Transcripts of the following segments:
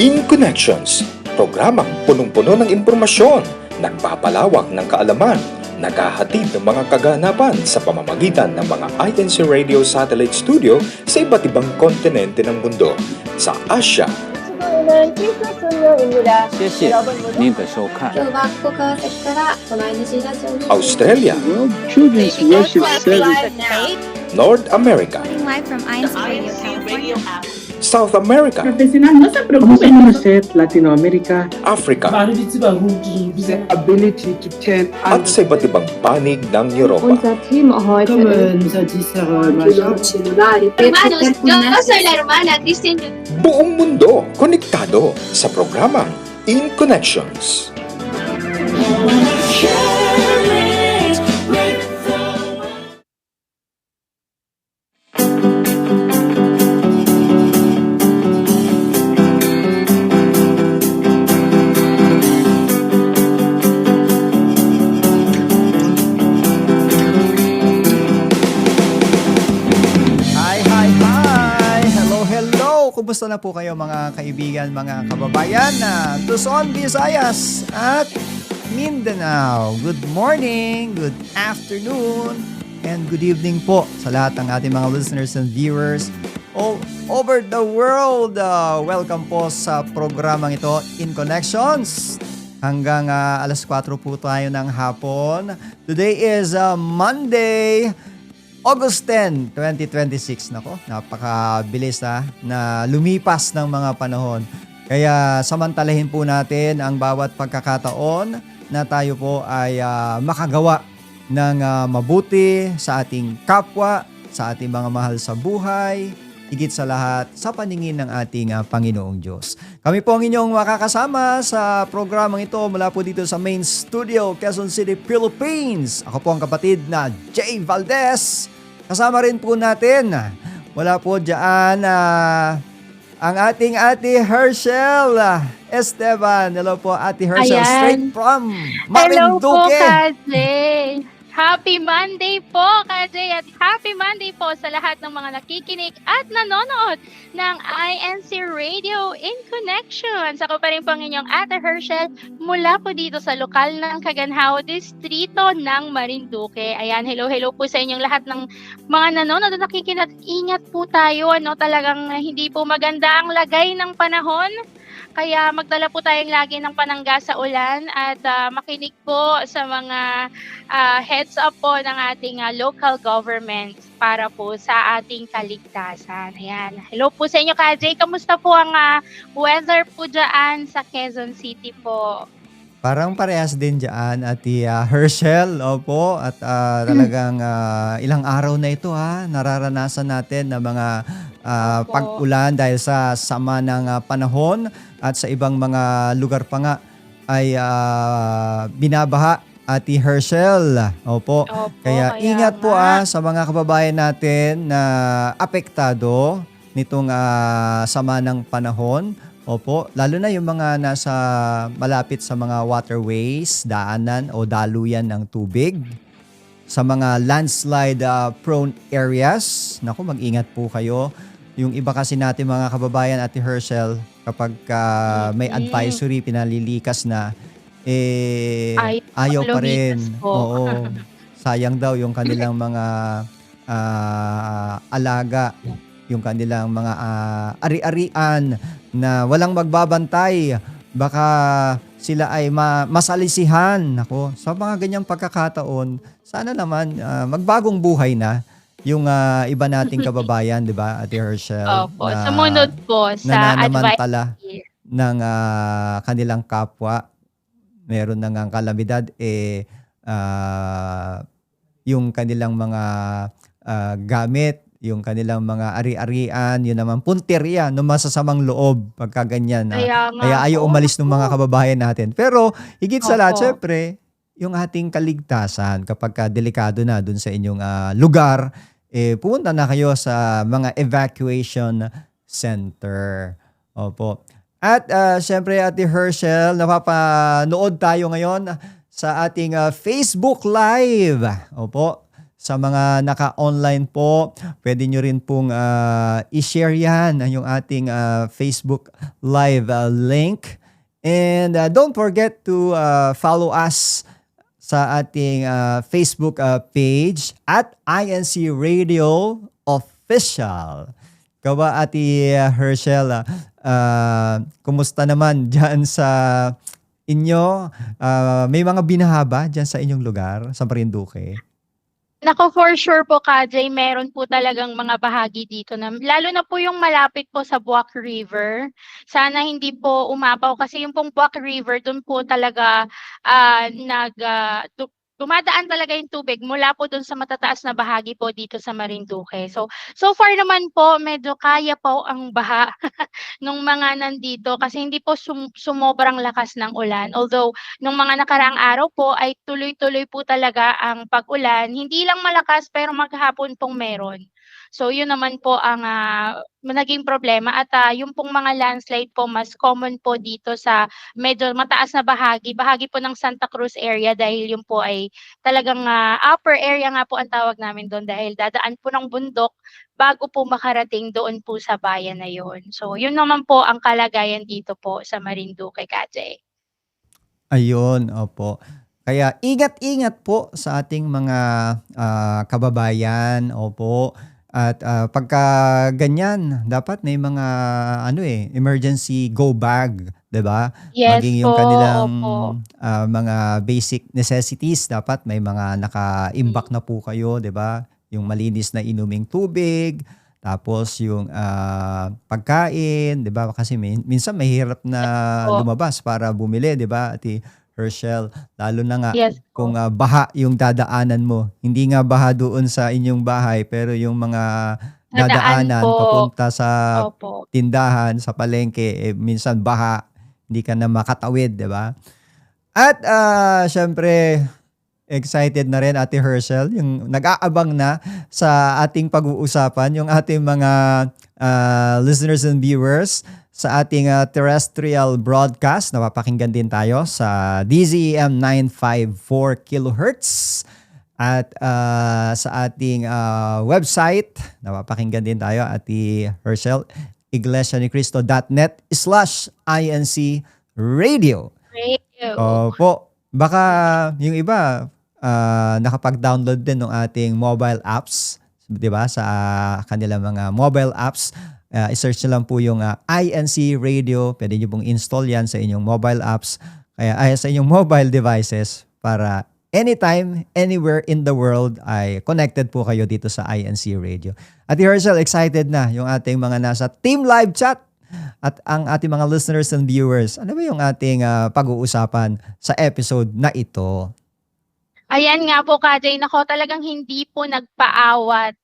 In Connections, programang punong-puno ng impormasyon, nagpapalawak ng kaalaman, naghahatid ng mga kaganapan sa pamamagitan ng mga INC Radio Satellite Studio sa iba't ibang kontinente ng mundo. Sa Asia, 能金科村の井村谢谢您的收看。今日は福岡駅からこの NC ラジオに Australia, World Children's Worship Service. North America, Live from INC Radio California. South America, Profesional no se Kamusta preocupe. naman Seth, Latinoamerica? Africa, The ability to turn at sa iba't ibang panig ng Europa. Unser Thema heute ist nous a dit Sarah Maja. Hermanos, yo soy la hermana Cristian. Buong mundo konektado sa programang In Connections. Hi! Hello! Kumusta na po kayo mga kaibigan, mga kababayan na Luzon, Visayas at Mindanao? Good morning, good afternoon, and good evening po sa lahat ng ating mga listeners and viewers all over the world. Welcome po sa programang ito, In Connections. Hanggang alas 4 po tayo ng hapon. Today is Monday, August 10, 2026. Nako, napakabilis na lumipas ng mga panahon. Kaya samantalahin po natin ang bawat pagkakataon na tayo po ay makagawa ng mabuti sa ating kapwa, sa ating mga mahal sa buhay, higit sa lahat sa paningin ng ating Panginoong Diyos. Kami po ang inyong makakasama sa programang ito mula po dito sa main studio, Quezon City, Philippines. Ako po ang kapatid na Jay Valdez. Kasama rin po natin, wala po dyan, ang ating Ate Hershel Esteban. Hello po, Ate Hershel, Ayan. straight from Hello po, Marinduque. Kajay. Happy Monday po, Kajay. At happy Monday po sa lahat ng mga nakikinig at nanonood ng INC Radio in Connections. Ako pa rin po ang inyong Ate Hershel mula po dito sa lokal ng Kaganhao Distrito ng Marinduque. Ayan, hello po sa inyong lahat ng mga nanonood at nakikinig. Ingat po tayo, talagang hindi po maganda ang lagay ng panahon. Kaya magdala po tayong lagi ng panangga sa ulan at makinig po sa mga heads up po ng ating local government para po sa ating kaligtasan. Ayan. Hello po sa inyo, Kajay. Kamusta po ang weather po dyan sa Quezon City po? Parang parehas din dyan, Ate Hershel. Opo, at talagang ilang araw na ito nararanasan natin na mga pag-ulan dahil sa sama ng panahon at sa ibang mga lugar pa nga ay binabaha, Ate Hershel. Opo. Kaya ingat po sa mga kababayan natin na apektado nitong sama ng panahon. Opo, lalo na yung mga nasa malapit sa mga waterways, daanan o daluyan ng tubig. Sa mga landslide prone areas, naku, mag-ingat po kayo. Yung iba kasi natin mga kababayan, Ate Hershel, kapag may advisory, pinalilikas na, ayaw pa rin. Oo, sayang daw yung kanilang mga alaga, yung kanilang mga ari-arian na walang magbabantay. Baka sila ay masalisihan. Nako, sa mga ganyang pagkakataon, sana naman magbagong buhay na yung iba nating kababayan, di ba, Ate Hershel? Opo, sumunod po sa nananamantala advice ng kanilang kapwa. Meron na nga kalamidad, yung kanilang mga gamit, yung kanilang mga ari-arian, yun naman punteriya ng masasamang loob pagka ganyan. Kaya ayaw umalis ng mga kababayan natin. Pero higit sa lahat, syempre, yung ating kaligtasan kapag delikado na dun sa inyong lugar, pumunta na kayo sa mga evacuation center. Opo. At syempre, Ate Hershel, napapanood tayo ngayon sa ating Facebook Live. Opo. Sa mga naka-online po, pwede nyo rin pong i-share yan yung ating Facebook Live link. And don't forget to follow us sa ating Facebook page at INC Radio Official. Ikaw ba, Ate Hershel, kumusta naman dyan sa inyo? May mga binahaba dyan sa inyong lugar, sa Marinduque? Nako, for sure po, Kajay, meron po talagang mga bahagi dito na, lalo na po yung malapit po sa Buwak River. Sana hindi po umapaw kasi yung pong Buwak River, doon po talaga dumadaan talaga yung tubig mula po doon sa matataas na bahagi po dito sa Marinduque. So far naman po, medyo kaya po ang baha nung mga nandito kasi hindi po sumobrang lakas ng ulan. Although, nung mga nakaraang araw po ay tuloy-tuloy po talaga ang pag-ulan. Hindi lang malakas pero maghapon pong meron. So yun naman po ang naging problema at yung pong mga landslide po mas common po dito sa medyo mataas na bahagi po ng Santa Cruz area dahil yun po ay talagang upper area nga po ang tawag namin doon dahil dadaan po ng bundok bago po makarating doon po sa bayan na yun. So yun naman po ang kalagayan dito po sa Marinduque, Kajay. Ayun, opo. Kaya ingat-ingat po sa ating mga kababayan, opo. At pagka ganyan, dapat may mga emergency go bag, 'di ba? Yes Maging yung po, kanilang opo. mga basic necessities, dapat may mga naka-imbak na po kayo, 'di ba? Yung malinis na inuming tubig, tapos yung pagkain, 'di ba? Kasi minsan mahirap na po. lumabas para bumili, 'di ba? Ate Hershel, lalo na nga Yes po. kung baha yung dadaanan mo. Hindi nga baha doon sa inyong bahay, pero yung mga Nadaan dadaanan po. papunta sa Opo. tindahan, sa palengke, minsan baha, hindi ka na makatawid, di ba? At syempre, excited na rin Ate Hershel, yung nag-aabang na sa ating pag-uusapan, yung ating mga listeners and viewers sa ating terrestrial broadcast. Napapakinggan din tayo sa DZEM 954 kHz at sa ating website. Napapakinggan din tayo, Ate Hershel, iglesianicristo.net/INC Radio. Radio. Opo. Baka yung iba nakapag-download din ng ating mobile apps, 'di ba? Sa kanilang mga mobile apps. I-search nyo lang po yung INC Radio. Pwede nyo pong install yan sa inyong mobile apps. Kaya sa inyong mobile devices para anytime, anywhere in the world ay connected po kayo dito sa INC Radio. At Hershel, excited na yung ating mga nasa Team Live Chat at ang ating mga listeners and viewers. Ano ba yung ating pag-uusapan sa episode na ito? Ayan nga po, Kajay. Nako, talagang hindi po nagpaawat.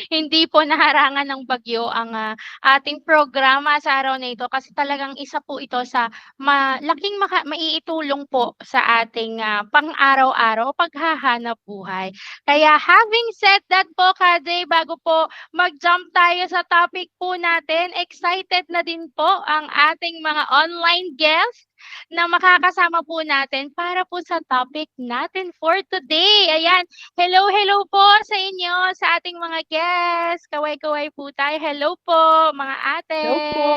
Hindi po naharangan ng bagyo ang ating programa sa araw na ito kasi talagang isa po ito sa malaking maiitulong po sa ating pang-araw-araw paghahanap buhay. Kaya having said that po, Kajay, bago po mag-jump tayo sa topic po natin, excited na din po ang ating mga online guests na makakasama po natin para po sa topic natin for today. Ayan, hello po sa inyo, sa ating mga guests. Kaway-kaway po tayo. Hello po, mga ate. Hello po.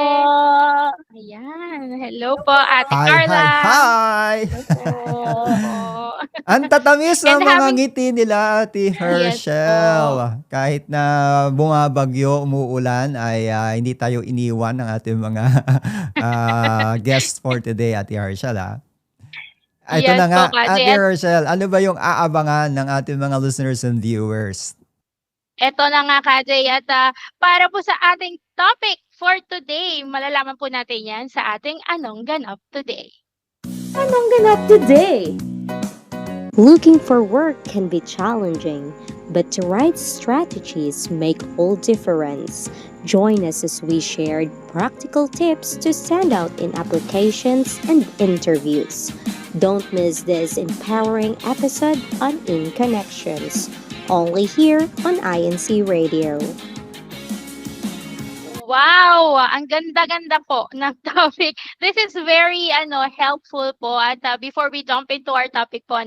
Ayan, hello po, Ate Carla. Hi! Hello po. Ang tatamis ng And mga having- ngiti nila, Ate Hershel. Kahit na bumabagyo, umuulan, ay hindi tayo iniwan ng ating mga guests for today, Ate Hershel. Ito Yes na nga, po, Kajay. Ate Hershel, ano ba yung aabangan ng ating mga listeners and viewers? Eto na nga, Kajay, at para po sa ating topic for today, malalaman po natin yan sa ating Anong Ganap Today. Anong ganap today? Looking for work can be challenging, but the right strategies make all difference. Join us as we shared practical tips to stand out in applications and interviews. Don't miss this empowering episode on In Connections, only here on INC Radio. Wow! Ang ganda-ganda po ng topic. This is very helpful po at before we jump into our topic po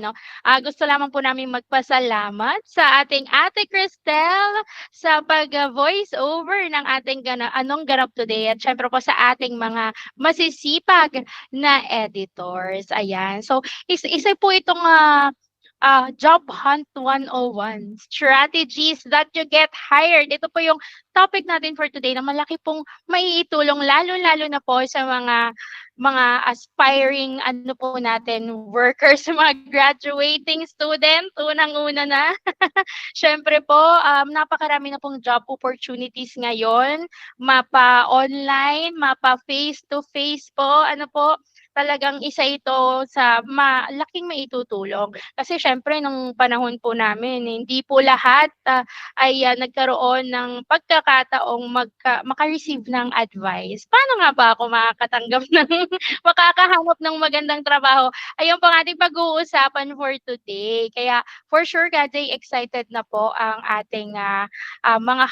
gusto lamang po namin magpasalamat sa ating Ate Cristel sa pag-voice over ng ating anong ganap today at syempre po sa ating mga masisipag na editors. Ayan. So isa po itong Job Hunt 101, strategies that you get hired. Ito po yung topic natin for today na malaki pong maiitulong lalo-lalo na po sa mga aspiring po natin workers, mga graduating student, unang-una na. Syempre po, napakarami na pong job opportunities ngayon, mapa online, mapa face-to-face po, talagang isa ito sa malaking maitutulong. Kasi syempre nung panahon po namin, hindi po lahat ay nagkaroon ng pagkakataong maka-receive ng advice. Paano nga ba ako makakatanggap ng makakahanap ng magandang trabaho? Ayun po ang ating pag-uusapan for today. Kaya for sure, Kajay, excited na po ang ating mga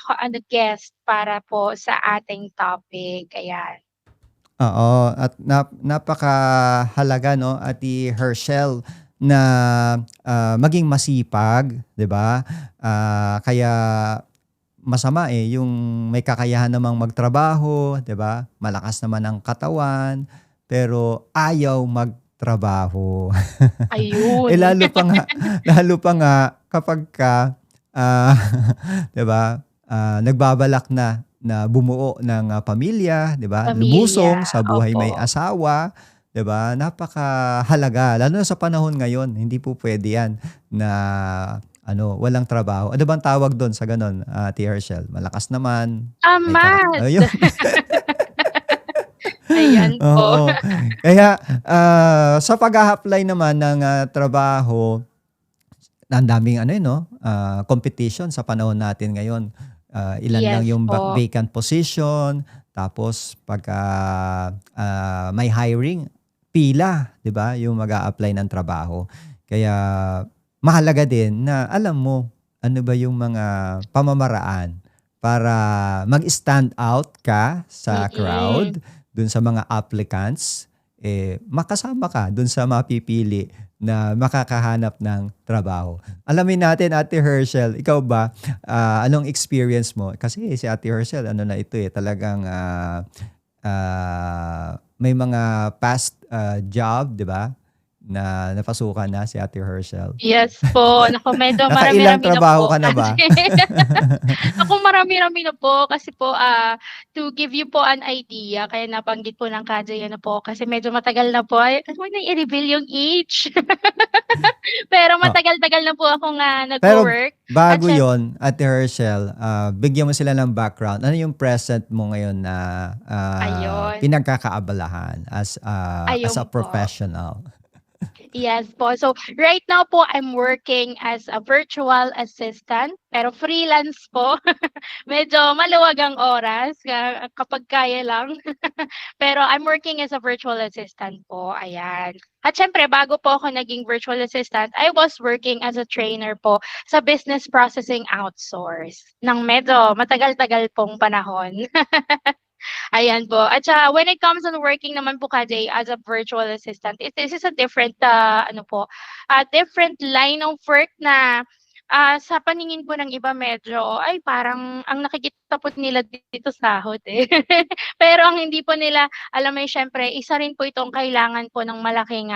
guest para po sa ating topic. Ayan. Oo, at napakahalaga, no, Ate Hershel, na maging masipag, 'di ba? Kaya masama yung may kakayahan namang magtrabaho, 'di ba? Malakas naman ang katawan, pero ayaw magtrabaho. Ayun. Lalo pa nga kapag ka 'di ba? Nagbabalak na bumuo ng pamilya, 'di ba? Lumusong sa buhay may asawa, 'di ba? Napakahalaga lalo na sa panahon ngayon. Hindi po pwede 'yan na walang trabaho. Ano bang tawag doon sa ganun, Ate Hershel? Malakas naman. Amat. Ayun. Ayan po. Oo. Kaya sa pag-a-apply naman ng trabaho, ang daming competition sa panahon natin ngayon. Ilan lang Yes yung po. vacant position, tapos pagka may hiring, pila, 'di ba? Yung mag-a-apply ng trabaho. Kaya mahalaga din na alam mo ano ba yung mga pamamaraan para mag-stand out ka sa crowd, dun sa mga applicants, makasama ka dun sa mapipili na makakahanap ng trabaho. Alamin natin, Ate Hershel, ikaw ba, anong experience mo? Kasi si Ate Hershel, talagang may mga past job, di ba? Na napasukan na si Ate Hershel. Yes po. Naku, medyo Nakailang marami-rami na trabaho po. ka na ba? Ako marami-rami na po kasi po to give you po an idea, kaya nabanggit po ng Kajay po kasi medyo matagal na po. Ay, huwag na i-reveal yung age. Pero matagal-tagal na po akong Pero nag-work. bago At yon, Ate Hershel, bigyan mo sila ng background. Ano yung present mo ngayon na Ayun. pinagkakaabalahan as a Ayun po. professional? Yes po. So right now po, I'm working as a virtual assistant, pero freelance po. Medyo maluwag ang oras kapag kaya lang. Pero I'm working as a virtual assistant po. Ayan. At syempre, bago po ako naging virtual assistant, I was working as a trainer po sa business processing outsource ng medyo matagal-tagal pong panahon. Ayan po. At saka when it comes on working naman po, Kajay, as a virtual assistant, this is a different different line of work na sa paningin po ng iba medyo ay parang ang nakikita po nila dito sahod eh. Pero ang hindi po nila alam ay syempre isa rin po itong kailangan po ng malaking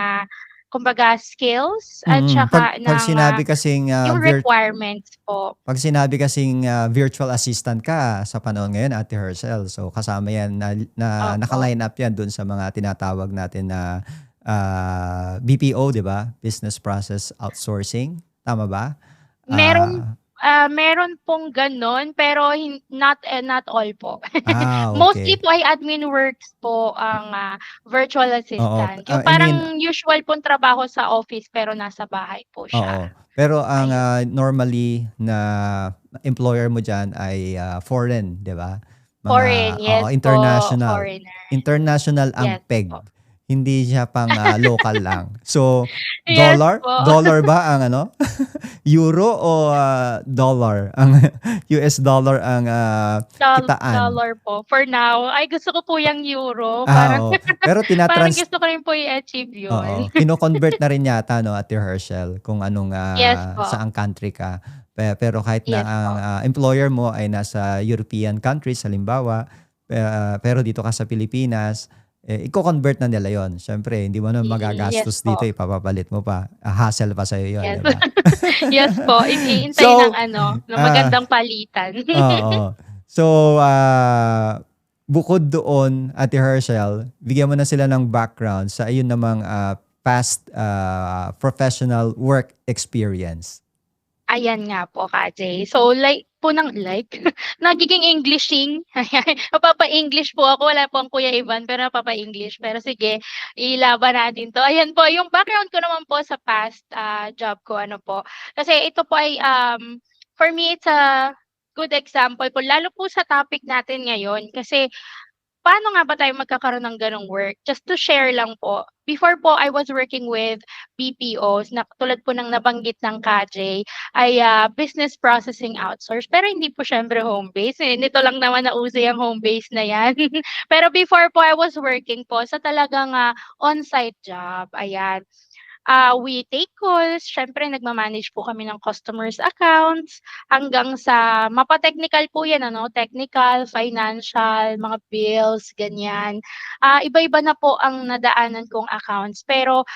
kumbaga skills at saka Pag sinabi kasing yung requirements po. pag sinabi kasing virtual assistant ka sa panahon ngayon, Ate Hershel, so kasama yan na Opo. naka-line up yan dun sa mga tinatawag natin na BPO, di ba? Business Process Outsourcing. Tama ba? Meron pong ganon, pero not all po. Okay. Mostly po ay admin works po ang virtual assistant. Oo. Yung parang usual pong trabaho sa office pero nasa bahay po Oo. siya. Pero ang normally na employer mo dyan ay foreign, di ba? Foreign, yes international. po, foreigner. International ang Yes peg. po. Hindi siya pang local lang. So, Yes dollar? po. Dollar ba ang ano? Euro o dollar? Ang US dollar ang kitaan. Dollar po. For now, ay gusto ko po yung euro. Oo. Pero Parang tinatrans... gusto ko rin po i-achieve yun. Oo. Kino-convert na rin yata, no, Ate Herschel, kung anong Yes po. saang country ka. Pero kahit na Yes ang po. employer mo ay nasa European countries, halimbawa, pero dito ka sa Pilipinas, i-convert na nila yon. Siyempre, hindi mo na magagastos Yes po. dito, ipapapalit mo pa. Hassle pa sa'yo yun, Yes. di ba? Yes po. Iintay So, ng magandang palitan. Oo. So, bukod doon, Ate Herschel, bigyan mo na sila ng background sa ayun namang past professional work experience. Ayan nga po, Ka-Jay. So, nagiging Englishing. Mapapa-English po ako. Wala po ang Kuya Ivan, pero mapapa-English. Pero sige, ilaban natin to. Ayan po, yung background ko naman po sa past job ko, ano po. Kasi ito po ay, for me, it's a good example po. Lalo po sa topic natin ngayon. Kasi, paano nga ba tayo magkakaroon ng ganong work? Just to share lang po. Before po, I was working with BPOs na tulad po ng nabanggit ng KJ ay business processing outsource. Pero hindi po syempre home base. Nito lang naman na uso yung home base na yan. Pero before po, I was working po sa talagang on-site job. Ayan. We take calls, syempre nagma-manage po kami ng customers' accounts hanggang sa mapa-technical po yan, ano, technical, financial, mga bills, ganyan. Iba-iba na po ang nadaanan kong accounts. Pero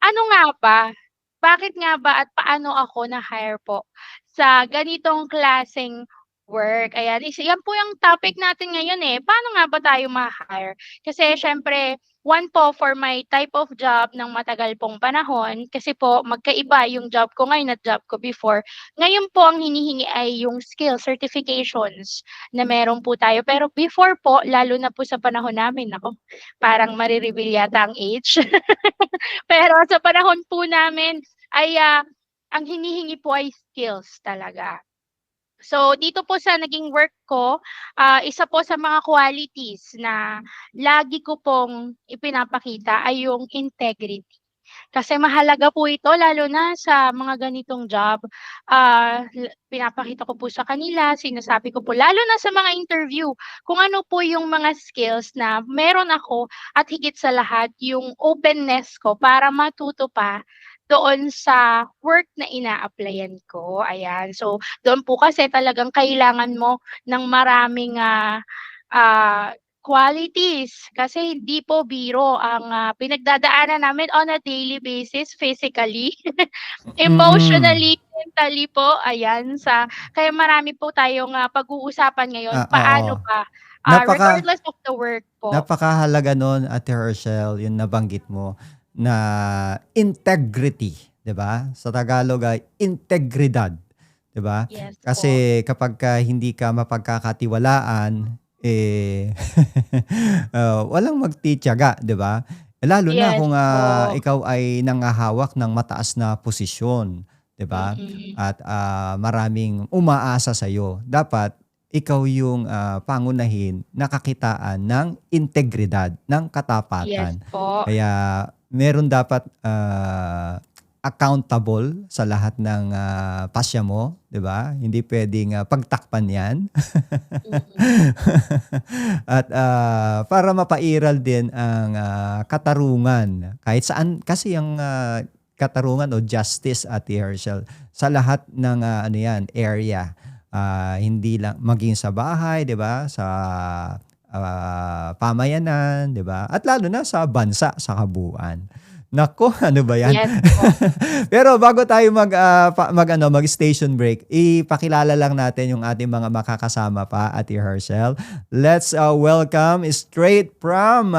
ano nga ba? Bakit nga ba at paano ako na-hire po sa ganitong klaseng work? Ayan, yan po yung topic natin ngayon eh. Paano nga ba tayo ma-hire? Kasi syempre, one po for my type of job ng matagal pong panahon kasi po magkaiba yung job ko ngayon at job ko before. Ngayon po ang hinihingi ay yung skill certifications na meron po tayo. Pero before po, lalo na po sa panahon namin, ako, parang marireveal yata ang age. Pero sa panahon po namin ay ang hinihingi po ay skills talaga. So, dito po sa naging work ko, isa po sa mga qualities na lagi ko pong ipinapakita ay yung integrity. Kasi mahalaga po ito lalo na sa mga ganitong job. Pinapakita ko po sa kanila, sinasabi ko po lalo na sa mga interview kung ano po yung mga skills na meron ako at higit sa lahat yung openness ko para matuto pa doon sa work na ina-applyan ko. Ayan. So, doon po kasi talagang kailangan mo ng maraming qualities. Kasi hindi po biro ang pinagdadaanan namin on a daily basis, physically, emotionally, mentally po. Ayan. Kaya marami po tayong pag-uusapan ngayon. Paano Oo. ba? Napaka- Regardless of the work po. Napakahalaga nun, Ate Herschel, yung nabanggit mo na integrity, 'di ba? Sa Tagalog ay integridad, 'di ba? Yes po. Kasi kapag hindi ka mapagkakatiwalaan, walang magtitiyaga, 'di ba? Lalo na Yes kung po. ikaw ay nangahawak ng mataas na posisyon, 'di ba? At maraming umaasa sa iyo. Dapat ikaw yung pangunahin, nakakitaan ng integridad, ng katapatan. Yes po. Kaya meron dapat accountable sa lahat ng pasya mo, 'di ba? Hindi pwedeng pagtakpan 'yan. At para mapairal din ang katarungan. Kahit saan kasi ang katarungan o justice, Ate Herschel, sa lahat ng ano 'yan, area. Hindi lang maging sa bahay, 'di ba? Sa pamayanan, 'di ba? At lalo na sa bansa, sa kabuuan. Nako, ano ba 'yan? Yes po. Pero bago tayo mag station break, ipakilala lang natin yung ating mga makakasama pa, Ate Herschel. Let's welcome straight from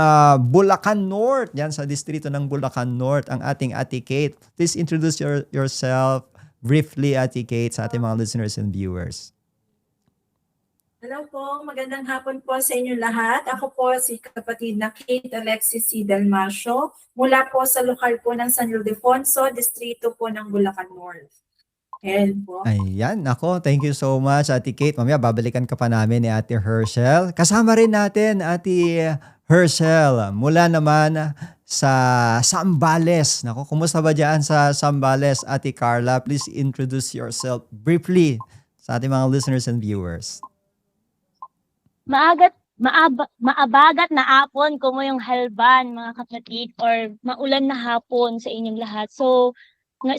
Bulacan North, yan sa distrito ng Bulacan North, ang ating Ate Kate. Please introduce yourself briefly, Ate Kate, sa ating mga listeners and viewers. Hello po, magandang hapon po sa inyo lahat. Ako po si kapatid na Kate Alexis C. Dalmasio, mula po sa lokal po ng San Ildefonso, distrito po ng Bulacan North. Ayan po. Ayan, ako, thank you so much, Ate Kate. Mamaya babalikan ka pa namin ni Ate Herschel. Kasama rin natin, Ate Herschel mula naman sa Zambales. Nako, kumusta ba dyan sa Zambales, Ate Carla? Please introduce yourself briefly sa ating mga listeners and viewers. Maabagat na hapon kumo yung halban mga kapatid or maulan na hapon sa inyong lahat. So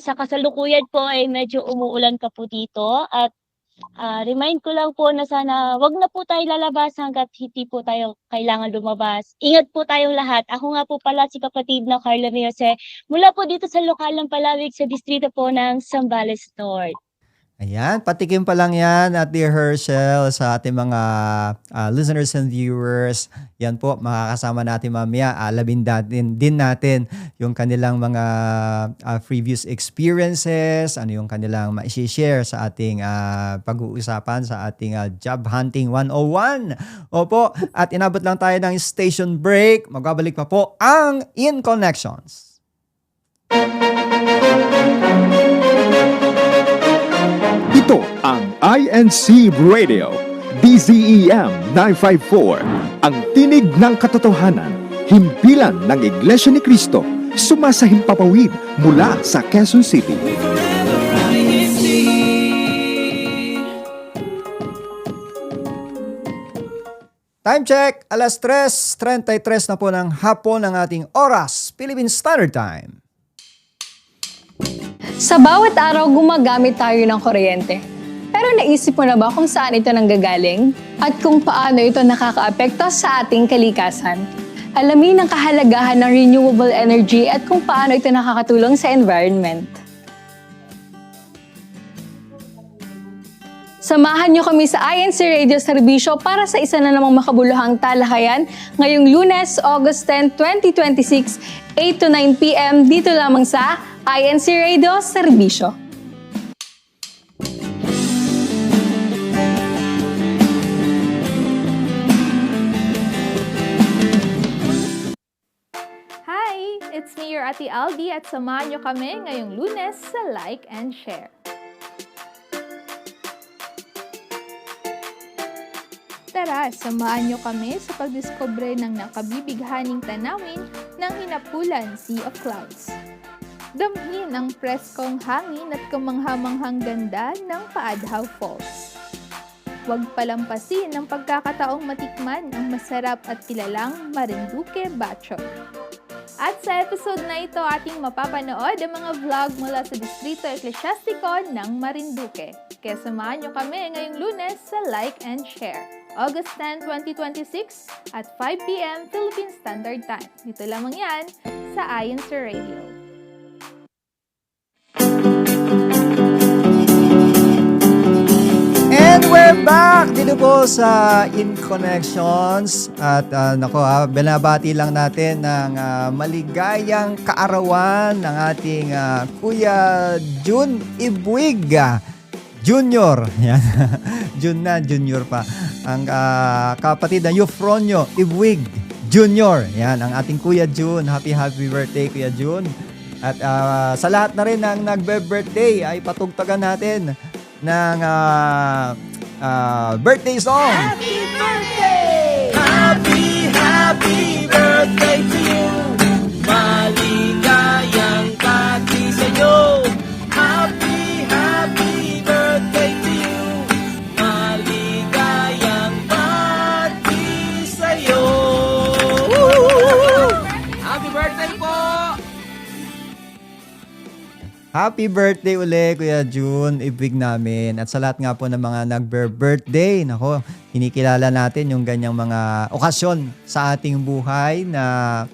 sa kasalukuyan po ay medyo umuulan pa po dito at remind ko lang po na sana wag na po tayo lalabas hanggat hindi po tayo kailangan lumabas. Ingat po tayong lahat. Ako nga po pala si kapatid na Carla Jose mula po dito sa lokal ng Palawig sa distrito po ng Zambales North. Ayan, patikim pa lang yan at dear Herschel sa ating mga listeners and viewers. Yan po, makakasama natin mamaya. Alabin din natin yung kanilang mga previous experiences, ano yung kanilang ma-share sa ating pag-uusapan sa ating Job Hunting 101. Opo, at inabot lang tayo ng station break. Magbabalik pa po ang In Connections. Ito ang INC Radio, DZEM 954, ang tinig ng katotohanan, himpilan ng Iglesia ni Cristo, sumasahimpapawid mula sa Quezon City. Time check, alas 3:33 na po ng hapon ang ating oras, Philippine Standard Time. Sa bawat araw, gumagamit tayo ng kuryente. Pero naisip mo na ba kung saan ito nanggagaling? At kung paano ito nakakaapekto sa ating kalikasan? Alamin ang kahalagahan ng renewable energy at kung paano ito nakakatulong sa environment. Samahan niyo kami sa INC Radio Serbisyo para sa isa na namang makabuluhang talakayan ngayong Lunes, August 10, 2026, 8 to 9 p.m. dito lamang sa INC Radio Serbisyo. Hi! It's me, your Ate Aldi, at samahan niyo kami ngayong Lunes sa Like and Share. Tara, samahan niyo kami sa pagdiskubre ng nakabibighaning tanawin ng Hinapulan Sea of Clouds. Damhin ang preskong hangin at kamanghamanghang ganda ng Paadhaw Falls. Huwag palampasin ang pagkakataong matikman ang masarap at kilalang Marinduque Bachor. At sa episode na ito, ating mapapanood ang mga vlog mula sa Distrito Eclesiastico ng Marinduque. Kaya samahan niyo kami ngayong Lunes sa Like and Share, August 10, 2026 at 5 p.m. Philippine Standard Time. Dito lamang yan sa INC Radio. And we're back dito po sa In Connections at binabati lang natin ng maligayang kaarawan ng ating Kuya Jun Ibwig Junior. Yan. Junior pa. Ang kapatid na Eufronio Ibwig Junior. Yan, ang ating Kuya Jun. Happy birthday, Kuya Jun. At sa lahat na rin ng nagbe-birthday ay patugtagan natin ng birthday song. Happy birthday! Happy birthday to you! Maligayang pati sa'yo! Happy birthday to you! Maligayang pati sa'yo! Happy birthday po! Happy birthday uli, Kuya Jun, ibig namin. At sa lahat nga po ng mga nag-birthday, nako, kinikilala natin yung ganyang mga okasyon sa ating buhay na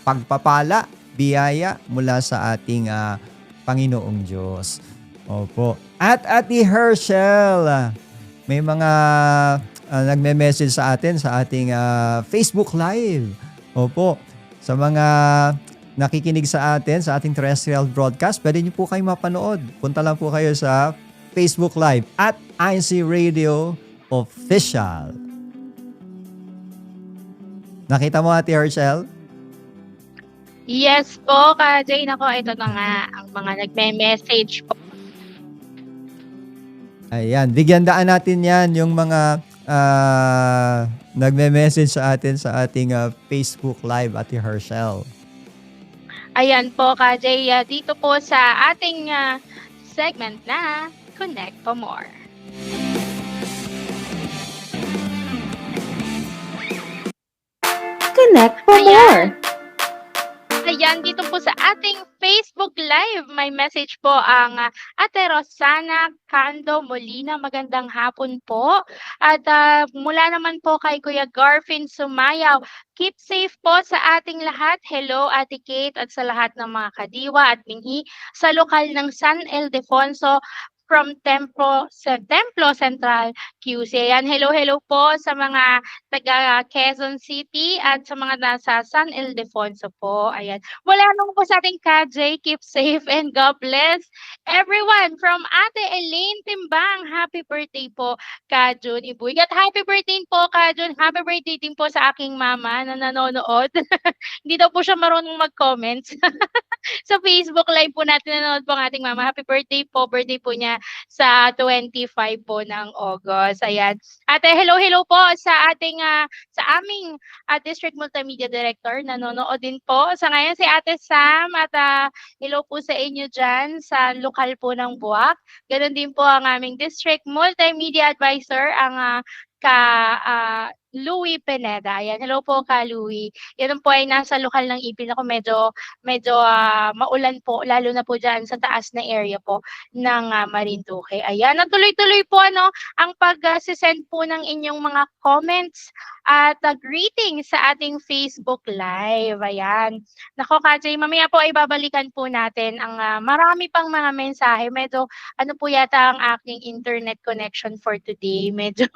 pagpapala, biyaya mula sa ating Panginoong Diyos. Opo. At Ate Herschel, may mga nagme-message sa atin sa ating Facebook Live. Opo. Sa mga nakikinig sa atin sa ating terrestrial broadcast, pwede niyo po kayo mapanood. Punta lang po kayo sa Facebook Live at INC Radio Official. Nakita mo, Ate Herschel? Yes po, Ka-Jane ako. Ito na nga ang mga nagme-message po. Ayan, bigyan daan natin yan yung mga nagme-message sa atin sa ating Facebook Live, Ate Hershel. Ayan po, KJ, dito po sa ating segment na Connect for More. Connect for more. Ayan, dito po sa ating Facebook Live, may message po ang Ate Rosana Cando Molina. Magandang hapon po. At mula naman po kay Kuya Garfin Sumayaw, keep safe po sa ating lahat. Hello, Ate Kate, at sa lahat ng mga kadiwa at minhi sa lokal ng San Ildefonso from Templo Central QC. Ayan, hello po sa mga taga Quezon City at sa mga nasa San Ildefonso po. Ayan. Wala naman po sa ating KJ. Keep safe and God bless everyone from Ate Elaine Timbang. Happy birthday po, Kajun Ibuig. At happy birthday po, Kajun. Happy birthday din po sa aking mama na nanonood. Hindi daw po siya marunong mag-comments. Sa Facebook Live po natin nanonood po ang ating mama. Happy birthday po. Birthday po niya sa 25 po ng August. Ayan. Ate, hello po sa ating sa aming District Multimedia Director. Nanonood din po. Sa ngayon si Ate Sam at hello po sa inyo dyan sa lokal po ng Buwak. Ganon din po ang aming District Multimedia Advisor, ang Louie Pineda. Ayan, hello po ka Louie. Yan po ay nasa lokal ng Ipil. Ako medyo maulan po, lalo na po dyan sa taas na area po ng Marinduque. Ayan, natuloy-tuloy po ang pag-send po ng inyong mga comments at greetings sa ating Facebook Live. Ayan. Nako, KJ, mamaya po ay babalikan po natin ang marami pang mga mensahe. Medyo po yata ang aking internet connection for today. Medyo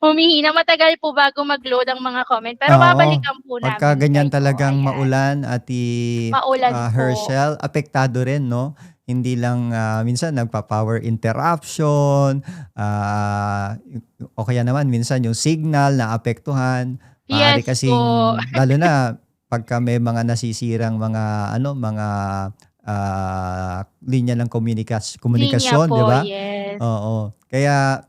humihina. Matagal po bago mag-load ang mga comment. Pero babalikan po namin. Pagka ganyan talagang maulan, Maulan po. Hershel, apektado rin, no? Hindi lang minsan nagpa-power interruption, o kaya naman minsan yung signal na apektuhan. Maaari Yes kasing, po. lalo na pagka may mga nasisirang mga linya ng komunikasyon, Linya di po, ba? yes. Oo. Kaya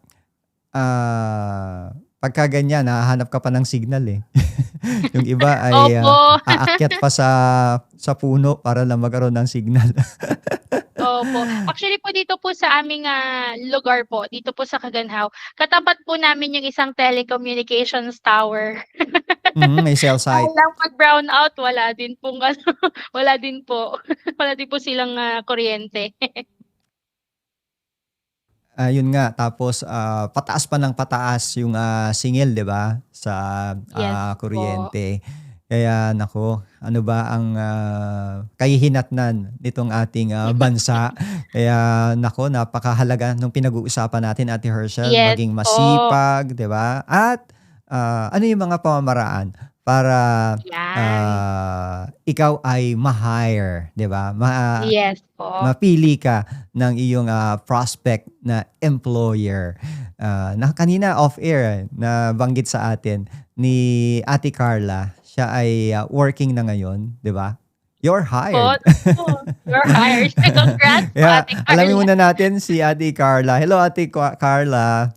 pagka ganyan, hahanap ka pa ng signal eh. Yung iba ay Opo. aakyat pa sa puno para lang magkaroon ng signal. Opo. Actually po dito po sa aming lugar po, dito po sa Kaganhaw, katapat po namin yung isang telecommunications tower. May cell site. Lang mag-brown out, wala din po. Wala din po. Wala din po silang kuryente. Yun nga, tapos pataas pa ng pataas yung singil, 'di ba? Sa Yes po. kuryente. Kaya nako, ano ba ang kahihinatnan nitong ating bansa? Kaya nako, napakahalaga nung pinag-uusapan natin, Ate Hershel, Yes maging po. masipag, 'di ba? At ano yung mga pamamaraan para ikaw ay ma-hire, 'di ba? Yes po. Mapili ka ng iyong prospect na employer. Na kanina off-air na banggit sa atin ni Ate Carla, siya ay working na ngayon, 'di ba? You're hired. You're hired. Congrats po, Yeah, Ate Carla. alamin muna natin si Ate Carla. Hello, Ate Carla.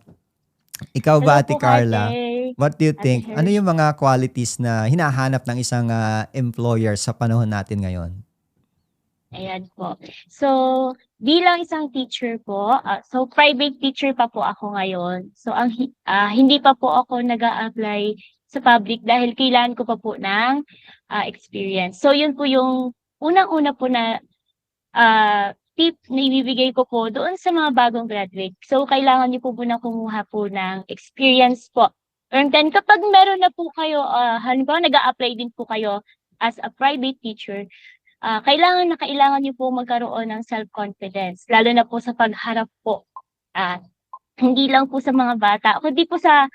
Ikaw ba, Hello Ate po, Carla? KJ. What do you Ate think? Ano Hersh. yung mga qualities na hinahanap ng isang employer sa panahon natin ngayon? Ayan po. So, bilang isang teacher po, so private teacher pa po ako ngayon. So, hindi pa po ako nag-a-apply sa public dahil kailangan ko pa po ng experience. So, yun po yung unang-una po na tip na ibibigay ko po doon sa mga bagong graduate. So, kailangan niyo po muna kumuha po ng experience po. And then, kapag meron na po kayo, halimbawa nag-a-apply din po kayo as a private teacher, kailangan niyo po magkaroon ng self-confidence, lalo na po sa pagharap po. Hindi lang po sa mga bata, kundi po sa,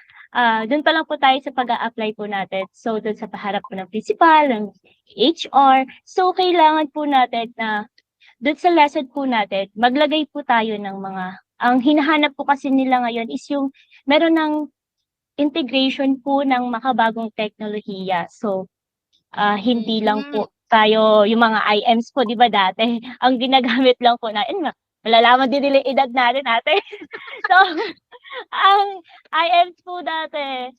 doon pa lang po tayo sa pag-a-apply po natin. So, doon sa paharap po ng principal, ng HR. So, kailangan po natin na, doon sa lesson po natin, maglagay po tayo ng ang hinahanap po kasi nila ngayon is yung, meron ng integration po ng makabagong teknolohiya. So, hindi lang po tayo, yung mga IMs po, di ba dati, ang ginagamit lang po natin, malalaman din nila yung edad natin ate. So, ang IMs po dati,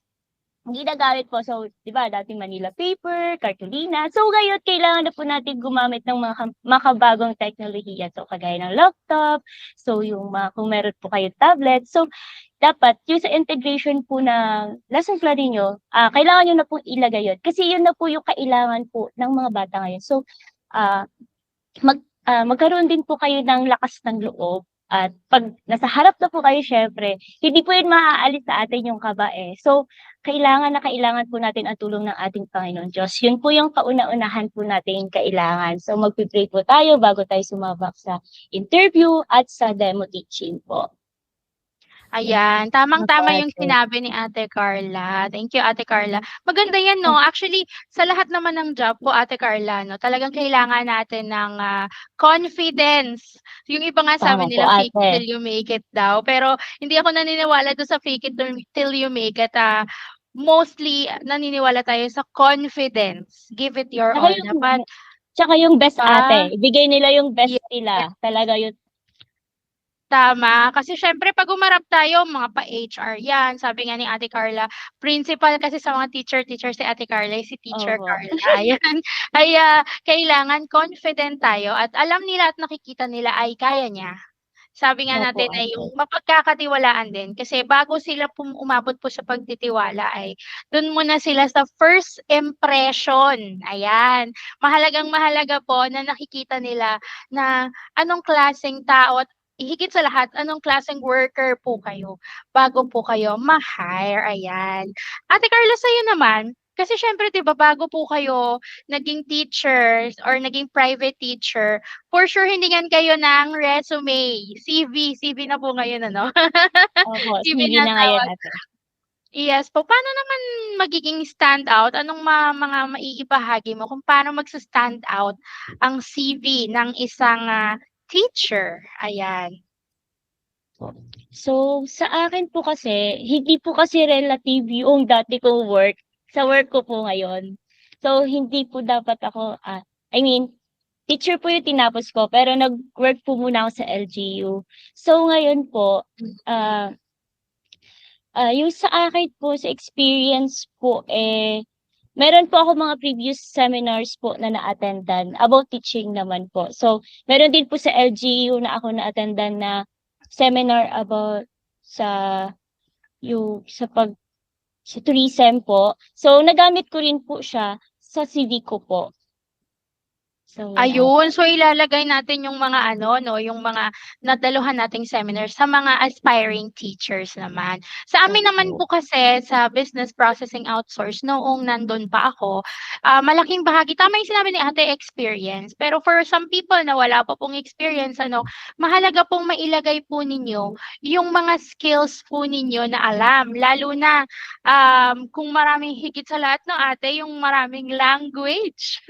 ginagamit po. So, di ba, dating Manila paper, cartolina. So, ngayon, kailangan na po natin gumamit ng mga makabagong teknolohiya. So, kagaya ng laptop, so, yung kung meron po kayo tablet. So, dapat, yung sa integration po ng lesson plan ninyo, kailangan nyo na po ilagay yun. Kasi yun na po yung kailangan po ng mga bata ngayon. So, magkaroon din po kayo ng lakas ng loob. At pag nasa harap na po kayo, syempre, hindi po yun maaalis sa atin yung kaba eh. So, kailangan po natin ang tulong ng ating Panginoon Diyos. Yun po yung kauna-unahan po natin kailangan. So, magpipray po tayo bago tayo sumabak sa interview at sa demo teaching po. Ayan, tamang-tama yung sinabi ni Ate Carla. Thank you, Ate Carla. Maganda yan, no? Actually, sa lahat naman ng job po, Ate Carla, no, talagang kailangan natin ng confidence. Yung iba nga sabi nila, fake it till you make it daw. Pero hindi ako naniniwala doon sa fake it till you make it. Mostly, naniniwala tayo sa confidence. Give it your all. Dapat, tsaka yung best ate. Ibigay nila yung best nila. Talaga yun. Tama. Kasi syempre, pag umarap tayo, mga pa-HR yan. Sabi nga ni Ate Carla, principal kasi sa mga teacher si Ate Carla, si Teacher Carla. Ayan. Ay, kailangan confident tayo at alam nila at nakikita nila ay kaya niya. Sabi nga natin ay yung mapagkakatiwalaan din. Kasi bago sila umabot po sa pagtitiwala ay doon muna sila sa first impression. Ayan. Mahalagang-mahalaga po na nakikita nila na anong klaseng tao at higit sa lahat, anong klaseng worker po kayo bago po kayo ma-hire. Ayan. Ate Carla, sa'yo naman, kasi syempre, di ba, bago po kayo naging teachers or naging private teacher, for sure, hiningan kayo ng resume, CV na po ngayon, ano? Opo, CV na ngayon, ate. Yes po. Paano naman magiging stand out? Anong mga maiibahagi mo kung paano magsa-stand out ang CV ng isang teacher? Ayan. So, sa akin po kasi, hindi po kasi relative yung dati kong work sa work ko po ngayon. So, hindi po dapat ako, teacher po yung tinapos ko, pero nag-work po muna ako sa LGU. So, ngayon po, yung sa akin po, sa experience po, meron po ako mga previous seminars po na na-attendan about teaching naman po. So, meron din po sa LGU na ako na-attendan na seminar about sa tourism po. So, nagamit ko rin po siya sa CV ko po. So, ayun. So, ilalagay natin yung mga yung mga nadaluhan nating seminars sa mga aspiring teachers naman. Sa amin naman po kasi sa business processing outsource, noong nandun pa ako, malaking bahagi, tama yung sinabi ni Ate, experience. Pero for some people na wala pa pong experience, mahalaga pong mailagay po ninyo yung mga skills po ninyo na alam. Lalo na kung maraming higit sa lahat, Ate, yung maraming language.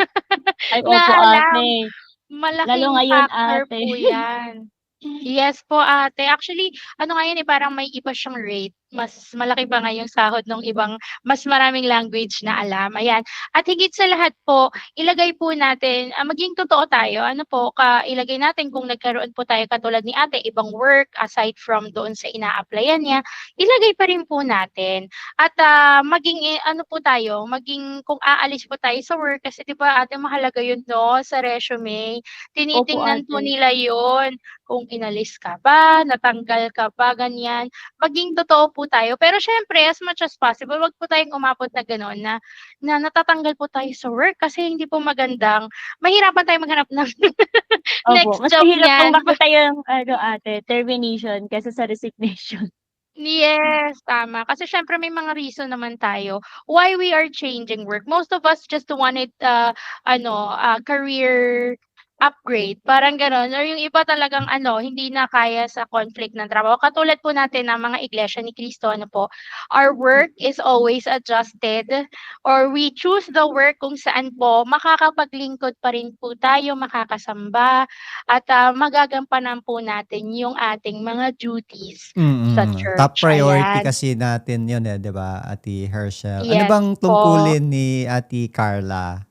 Ay, opo, ate. Malaking factor po yan. Yes po, Ate. Actually, ngayon parang may iba siyang rate. Mas malaki pa nga yung sahod ng ibang mas maraming language na alam. Ayan. At higit sa lahat po, ilagay po natin, maging totoo tayo. Ilagay natin kung nagkaroon po tayo katulad ni Ate, ibang work aside from doon sa ina-applyan niya, ilagay pa rin po natin. At maging kung aalis po tayo sa work, kasi di ba, Ate, mahalaga yun, sa resume. Tinitingnan po nila yun. Kung inalis ka ba, natanggal ka ba, ganyan. Maging totoo po tayo. Pero syempre, as much as possible, wag po tayong umabot na gano'n na natatanggal po tayo sa work kasi hindi po magandang, mahirapan tayo maghanap ng next mas job mahirap niyan. kung makita yung ate, termination kaysa sa resignation. Yes, tama. Kasi syempre may mga reason naman tayo why we are changing work. Most of us just wanted career upgrade, parang gano'n. Or yung iba talagang hindi na kaya sa conflict ng trabaho. Katulad po natin ng mga iglesia ni Cristo, our work is always adjusted or we choose the work kung saan po makakapaglingkod pa rin po tayo, makakasamba at magagampanan po natin yung ating mga duties sa church. Top priority Ayan. kasi natin yun di ba, Ate Hershel? Ano Yes bang po. tungkulin ni Ate Carla?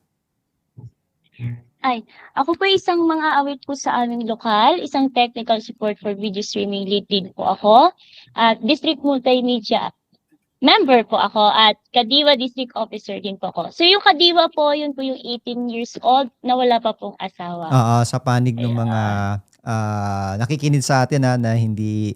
Ako po isang mga awit po sa aming lokal, isang technical support for video streaming lead din po ako, at district multimedia member po ako at Kadiwa District Officer din po ako. So yung Kadiwa po, yun po yung 18 years old na wala pa pong asawa. Sa panig ng mga nakikinig sa atin na hindi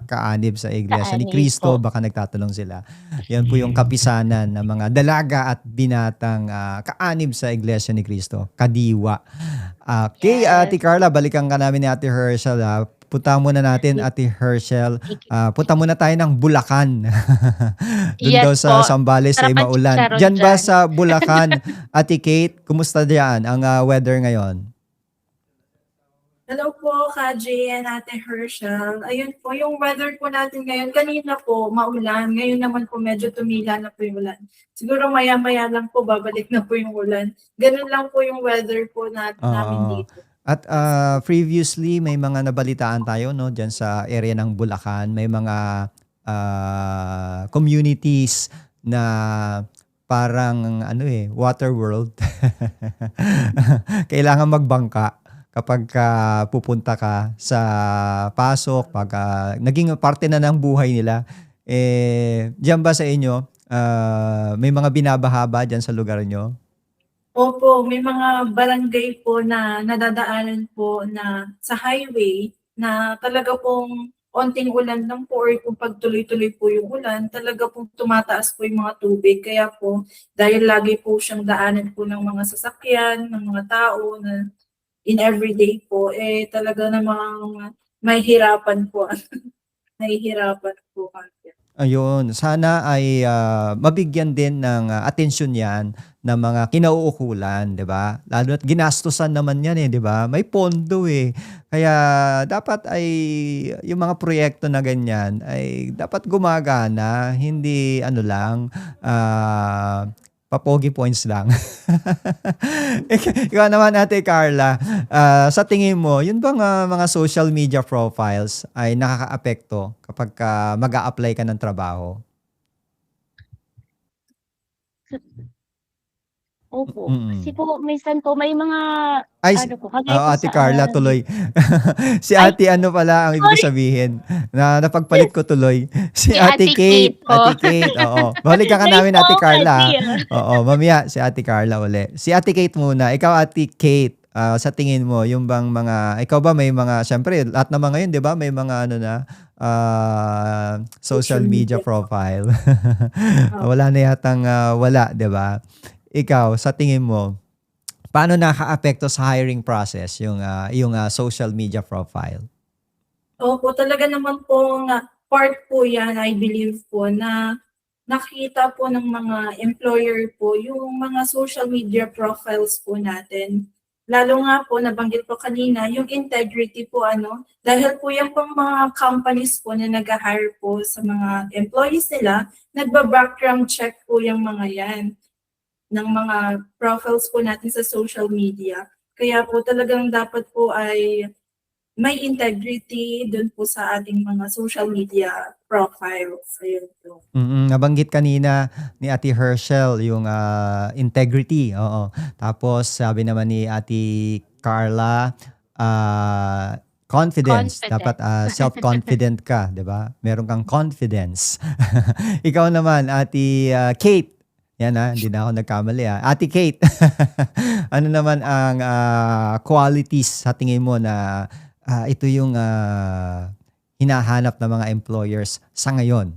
kaanib sa Iglesia ni Kaanib Cristo, po. baka nagtatanong sila. Yan po yung kapisanan ng mga dalaga at binatang kaanib sa Iglesia ni Cristo, Kadiwa. Okay, Ate Carla, balikan ka namin ni Ate Herschel. Punta muna natin, Ate Herschel. Punta muna tayo ng Bulacan. Doon Yes daw sa po. Sambales ay Sarap ang maulan. chicharon Diyan ba dyan. sa Bulacan, Ate Kate, kumusta diyan ang weather ngayon? Hello po, Kaji and Ate Herschel. Ayun po, yung weather po natin ngayon, kanina po maulan, ngayon naman po medyo tumila na po yung ulan. Siguro maya-maya lang po babalik na po yung ulan. Ganun lang po yung weather po namin dito. At previously may mga nabalitaan tayo no diyan sa area ng Bulacan, may mga communities na parang water world. Kailangan magbangka kapag pupunta ka sa pasok, pag naging parte na ng buhay nila. Diyan ba sa inyo may mga binabaha ba diyan sa lugar nyo? Opo, may mga barangay po na nadadaanan po na sa highway na talaga pong onting ulan lang po or kung pagtuloy-tuloy po yung ulan, talaga pong tumataas po yung mga tubig. Kaya po, dahil lagi po siyang daanan po ng mga sasakyan, ng mga tao na in everyday po, talaga namang may hirapan po. Nahihirapan po kami. Ayun, sana ay mabigyan din ng atensyon yan ng mga kinauukulan, 'di ba? Lalo at ginastusan naman yan 'di ba? May pondo Kaya dapat ay yung mga proyekto na ganyan ay dapat gumagana, hindi lang papogi points lang. Ikaw naman, Ate Carla, sa tingin mo, yun bang mga social media profiles ay nakakaapekto kapag mag-a-apply ka ng trabaho? Opo. Kasi po, minsan po may mga, Ay, kagaya po Ate Carla, sa, tuloy. Si Ate pala ang ibig sabihin. Napagpalit ko tuloy. Si Si Ate Ate Kate. Kate po. Ate Kate, oo. Balikan ka Nice namin, Ate po, Carla. Ate. Oo, mamaya si Ate Carla uli. Si Ate Kate muna. Ikaw, Ate Kate, sa tingin mo, yung bang ikaw ba may mga, syempre, lahat naman ngayon, di ba? May mga social media profile. Wala na yatang wala, di ba? Ikaw, sa tingin mo, paano nakaka-apekto sa hiring process yung social media profile? Opo, talaga naman po part po yan, I believe po, na nakita po ng mga employer po yung mga social media profiles po natin. Lalo nga po, nabanggit po kanina, yung integrity po, dahil po yan po mga companies po na nag-hire po sa mga employees nila, nagba-background check po yung mga yan ng mga profiles po natin sa social media. Kaya po talagang dapat po ay may integrity dun po sa ating mga social media profiles. Ayun po. Nabanggit kanina ni Ate Herschel yung integrity. Oo. Tapos sabi naman ni Ate Carla, confidence. Confident. Dapat self-confident ka, 'di ba? Meron kang confidence. Ikaw naman, Ate Kate. Yan hindi na ako nagkamali Ate Kate, ano naman ang qualities sa tingin mo na ito yung hinahanap ng mga employers sa ngayon?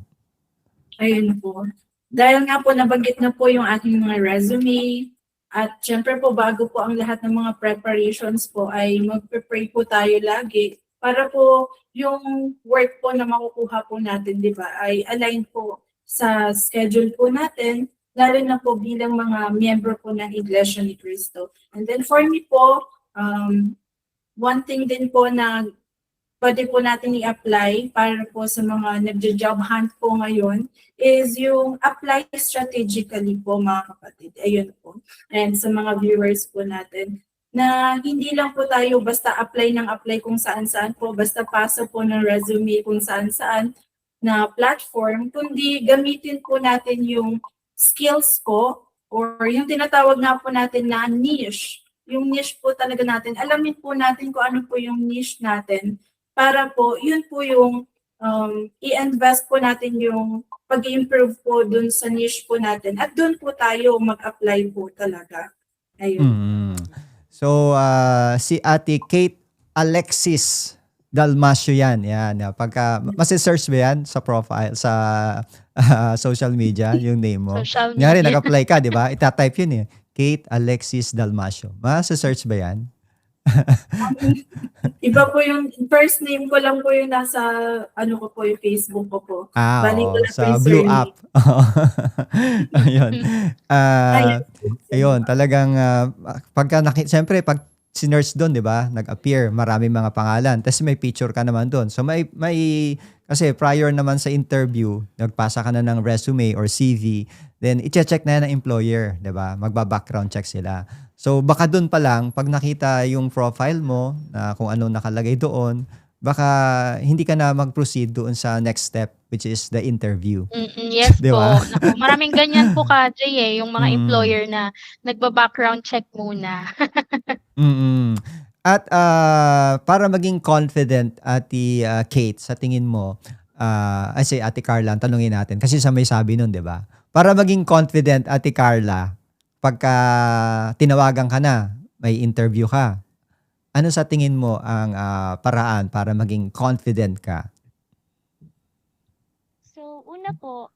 Ayun po. Dahil nga po nabanggit na po yung ating mga resume at syempre po bago po ang lahat ng mga preparations po ay mag-prepare po tayo lagi para po yung work po na makukuha po natin, di ba, ay align po sa schedule po natin, lalo na po bilang mga miyembro po ng Iglesia ni Cristo. And then for me po, one thing din po na pwede po natin i-apply para po sa mga nagja-job hunt po ngayon is yung apply strategically po, mga kapatid. Ayun po. And sa mga viewers po natin, na hindi lang po tayo basta apply ng apply kung saan-saan po, basta pasa po ng resume kung saan-saan na platform, kundi gamitin po natin yung skills ko or yung tinatawag nga po natin na niche. Yung niche po talaga natin, alamin po natin kung ano po yung niche natin para po, yun po yung i-invest po natin yung pag-improve po dun sa niche po natin at dun po tayo mag-apply po talaga. Ayun. Mm. So, si Ate Kate Alexis Dalmasio yan. Yan. Pagka, masi-search ba yan sa profile, sa social media, yung name mo? Social Nyari, media. nag-apply ka, di ba? Ita-type yun eh. Kate Alexis Dalmasio. Masi-search ba yan? Iba po yung first name ko lang po yung nasa ano ko po yung Facebook ko po. Bali ko Oo, lang po sa yung Blue surname. App. Ayun. Ayun, talagang pagka siyempre pag sinerch doon, 'di ba? Nag-appear maraming mga pangalan. Tapos may picture ka naman doon. So may kasi prior naman sa interview, nagpasa ka na ng resume or CV, then i-check na yan ng employer, 'di ba? Magba-background check sila. So baka doon pa lang pag nakita yung profile mo na kung ano nakalagay doon, baka hindi ka na mag-proceed doon sa next step, which is the interview. Yes Di po. ba? Naku, maraming ganyan po ka, Jay, yung mga Mm. employer na nagba-background check muna. Mm. At para maging confident, Ate Kate, sa tingin mo, say Ate Carla, ang tanungin natin, kasi sa may sabi nun, di ba? Para maging confident, Ate Carla, pagka tinawagan ka na, may interview ka, ano sa tingin mo ang paraan para maging confident ka? So, una po,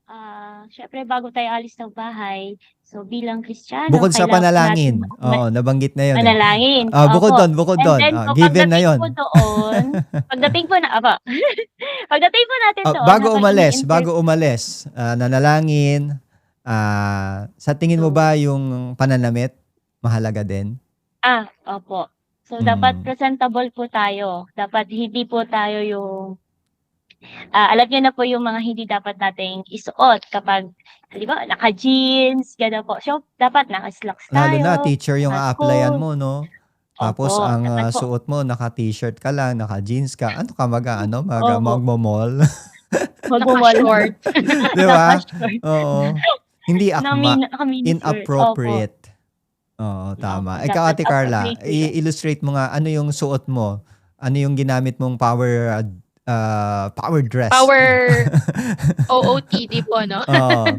syempre bago tayo alis ng bahay, so bilang Kristiyano, Bukod sa kailangan panalangin. natin Oo, nabanggit na yun. manalangin. Bukod Opo. doon, bukod And doon. then po, Given na pagdating yun. po doon, pagdating po natin doon, Bago habang umalis, ini-interview, nanalangin, sa tingin mo ba yung pananamit mahalaga din? opo. So, dapat Mm. presentable po tayo. Dapat hindi po tayo yung, alam niyo na po yung mga hindi dapat nating isuot kapag, halimbawa, naka-jeans, gano'n po. So, dapat naka-slacks Lalo tayo, na, teacher yung a-applyan naka-coat. mo, no? Tapos Opo, ang dapat po. suot mo, naka-t-shirt ka lang, naka-jeans ka. Ano ka Opo. magmo-mall? Naka-short. Di ba? Naka-short. Oo. Hindi akma. Naka-mini shirt. Opo. Inappropriate. Oo, tama. Opo, Ikaw, dapat Ate Carla, appropriate po yun. i-illustrate mo nga, ano yung suot mo? Ano yung ginamit mong power dress? Power OOTD po, no? Oo.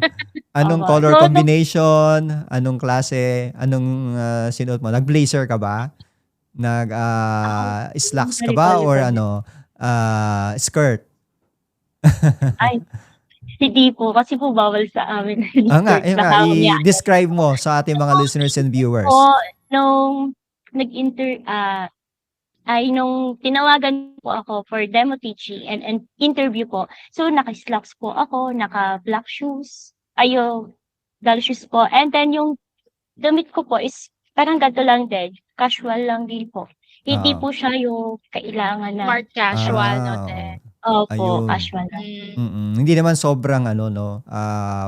Anong Opo. color So, combination? Anong klase? Anong sinuot mo? Nag-blazer ka ba? Nag-slacks ka very ba? Or valuable. skirt? Ay, hindi po. Kasi po bawal sa amin. Skirt, baka umiyak. I-describe mo sa ating mga listeners and viewers. Po, nung nung tinawagan po ako for demo teaching and interview po. So, naka-slacks po ako, naka-black shoes, gala shoes po. And then, yung damit ko po is parang ganito lang din. Casual lang din po. Hindi po siya yung kailangan na. Smart casual, no, oo. te? Opo, Ayun. casual lang. Hindi naman sobrang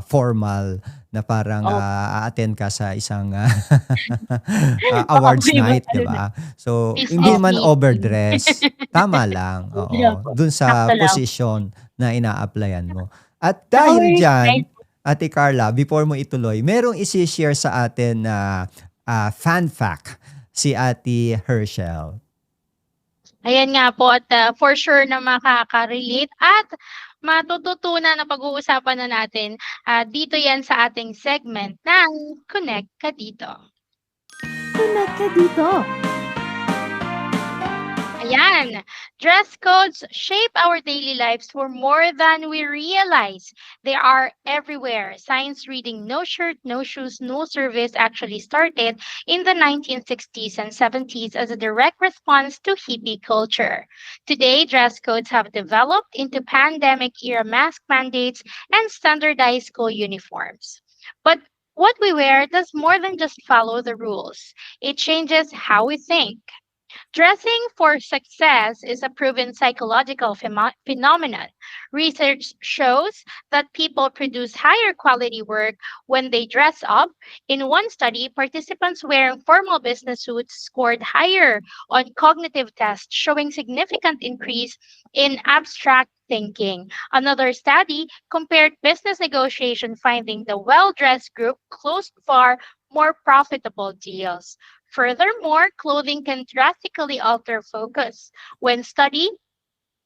formal na parang Opo. a-attend ka sa isang awards Baka night, ano 'di ba? So, hindi Business naman meeting. overdress. Tama lang. Hindi Oo. po. Dun sa Sakto lang. position na ina-applyan mo. At dahil diyan, Ate Carla, before mo ituloy, merong isi-share sa atin na fan fact si Ate Herschel. Ayan nga po at for sure na makaka-relate at matututunan na pag-uusapan na natin dito yan sa ating segment ng Connect Ka Dito. Connect ka dito. Ayan, dress codes shape our daily lives for more than we realize. They are everywhere. Science reading No Shirt, No Shoes, No Service actually started in the 1960s and 70s as a direct response to hippie culture. Today, dress codes have developed into pandemic-era mask mandates and standardized school uniforms. But what we wear does more than just follow the rules. It changes how we think. Dressing for success is a proven psychological phenomenon. Research shows that people produce higher quality work when they dress up. In one study, participants wearing formal business suits scored higher on cognitive tests, showing significant increase in abstract thinking. Another study compared business negotiation, finding the well-dressed group closed far more profitable deals. Furthermore, clothing can drastically alter focus. When studied,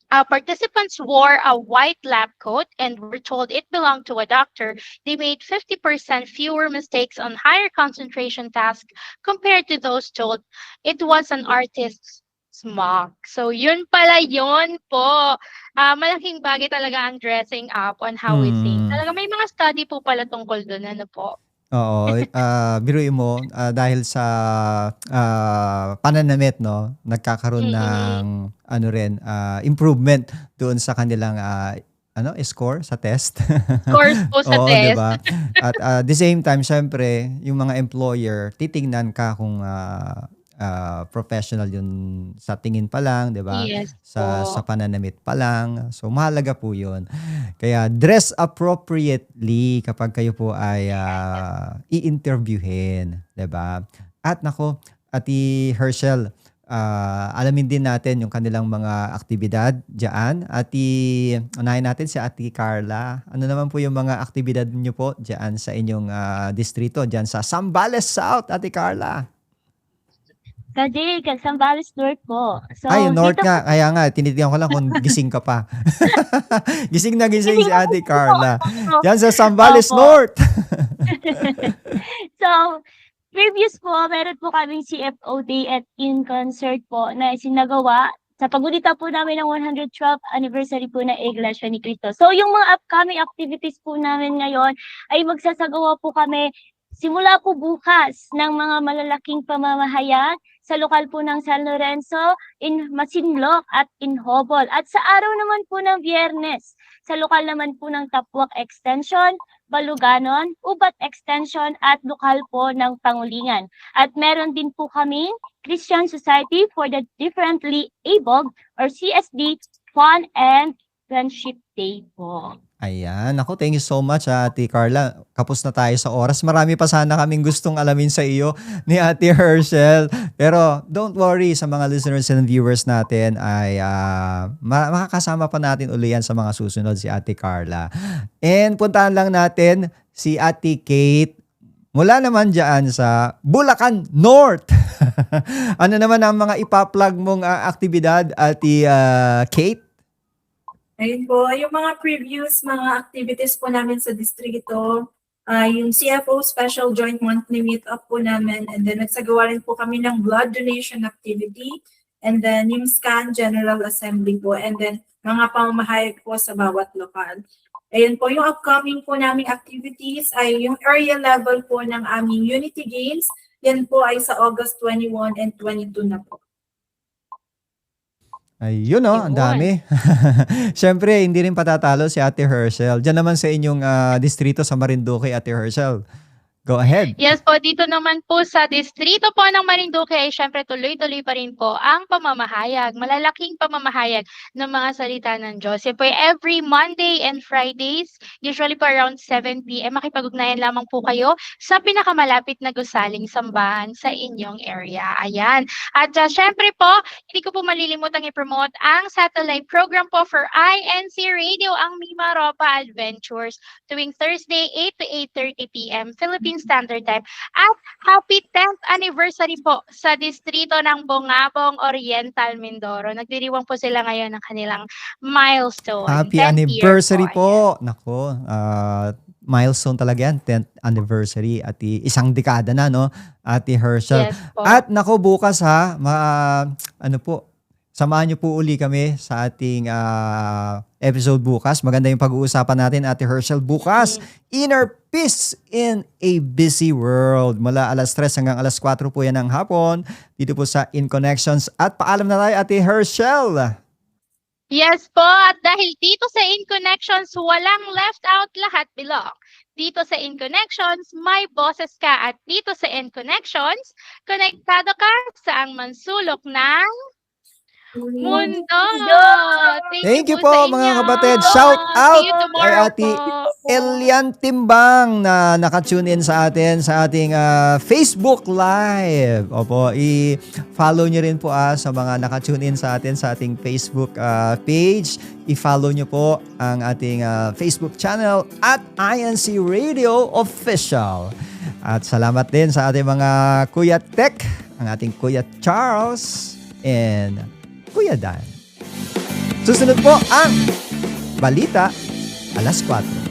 Participants wore a white lab coat and were told it belonged to a doctor. They made 50% fewer mistakes on higher concentration tasks compared to those told it was an artist's smock. So yun pala yun po. Malaking bagay talaga ang dressing up on how we think. Talaga may mga study po pala tungkol dun. Ano po? Oo, biruin mo dahil sa pananamit, no, nagkakaroon ng ano rin, improvement doon sa kanilang score sa test. Scores po sa Oo, test. 'di ba? At the same time, syempre, yung mga employer, titingnan ka kung professional yun sa tingin pa lang, 'di ba? Yes Sa po. pananamit pa lang. So mahalaga po 'yun. Kaya dress appropriately kapag kayo po ay i-interviewin, 'di ba? At nako, Ate Herschel, alamin din natin yung kanilang mga aktibidad diyan. Unahin natin si Ate Carla. Ano naman po yung mga aktibidad niyo po diyan sa inyong distrito, diyan sa Zambales South, Ate Carla? Kasi Zambales North po. So, Ay, North dito nga. Kaya nga, tinitiyan ko lang kung gising ka pa. Gising na gising si Ate Carla. Yan sa Zambales Opo. North. So, previous po, meron po kaming CFO Day at In Concert po na isinagawa sa pagunita po namin ng 112th anniversary po ng Iglesia ni Cristo. So, yung mga upcoming activities po namin ngayon ay magsasagawa po kami simula po bukas ng mga malalaking pamamahayag sa lokal po ng San Lorenzo, in Masinloc at in Hobol. At sa araw naman po ng Biyernes, sa lokal naman po ng Tapuac Extension, Baluganon, Ubat Extension at lokal po ng Pangulingan. At meron din po kaming Christian Society for the Differently Abled or CSD Fun and Friendship Day po. Ayan. Ako, thank you so much, Ate Carla. Kapos na tayo sa oras. Marami pa sana kaming gustong alamin sa iyo ni Ate Herschel. Pero don't worry, sa mga listeners and viewers natin ay makakasama pa natin uli yan sa mga susunod si Ate Carla. And puntahan lang natin si Ate Kate mula naman dyan sa Bulacan North. Ano naman ang mga ipa-plug mong aktibidad, Ate Kate? Ayun po, yung mga previews, mga activities po namin sa distrito, yung CFO Special Joint Monthly Meetup po namin, and then nagsagawa rin po kami ng blood donation activity, and then yung SCAN General Assembly po, and then mga pamamahayag po sa bawat lokal. Ayun po, yung upcoming po naming activities ay yung area level po ng aming Unity Games, yan po ay sa August 21 and 22 na po. Ayun ang dami. Siyempre, hindi rin patatalo si Ate Herschel. Diyan naman sa inyong distrito sa Marinduque, Ate Herschel. Go ahead. Yes po, dito naman po sa distrito po ng Marinduque ay syempre tuloy-tuloy pa rin po ang pamamahayag, malalaking pamamahayag ng mga salita ng Diyos. Yan po ay every Monday and Fridays, usually po around 7 p.m. Makipag-ugnayan lamang po kayo sa pinakamalapit na gusaling sambahan sa inyong area. Ayan. At syempre po, hindi ko po malilimutang i-promote ang satellite program po for INC Radio, ang Mimaropa Adventures, tuwing Thursday 8 to 8:30 p.m. Philippine Standard Time. At happy 10th anniversary po sa distrito ng Bongabong Oriental, Mindoro. Nagdiriwang po sila ngayon ng kanilang milestone. Happy 10th anniversary year po. Nako, milestone talaga yan, 10th anniversary at isang dekada na, no, Ate Herschel. Yes po. At nako, bukas ha, samahan niyo po uli kami sa ating episode bukas. Maganda yung pag-uusapan natin, Ate Herschel, bukas. Inner Peace in a Busy World. Mula alas 3 hanggang alas 4 po yan ng hapon. Dito po sa In Connections. At paalam na tayo, Ate Herschel. Yes po, at dahil dito sa In Connections, walang left out, lahat belong. Dito sa In Connections, may boses ka, at dito sa In Connections, konektado ka sa ang mansulok ng mundo. Thank you po po, sa mga inyo. kapatid. Shout out See you kay tomorrow Ate po. Elian Timbang na nakatune in sa atin sa ating Facebook Live. Opo, i-follow nyo rin po sa mga nakatune in sa atin sa ating Facebook page. I-follow nyo po ang ating Facebook channel at INC Radio Official. At salamat din sa ating mga Kuya Tech, ang ating Kuya Charles and Kuya Dan. Susunod po ang Balita, alas 4.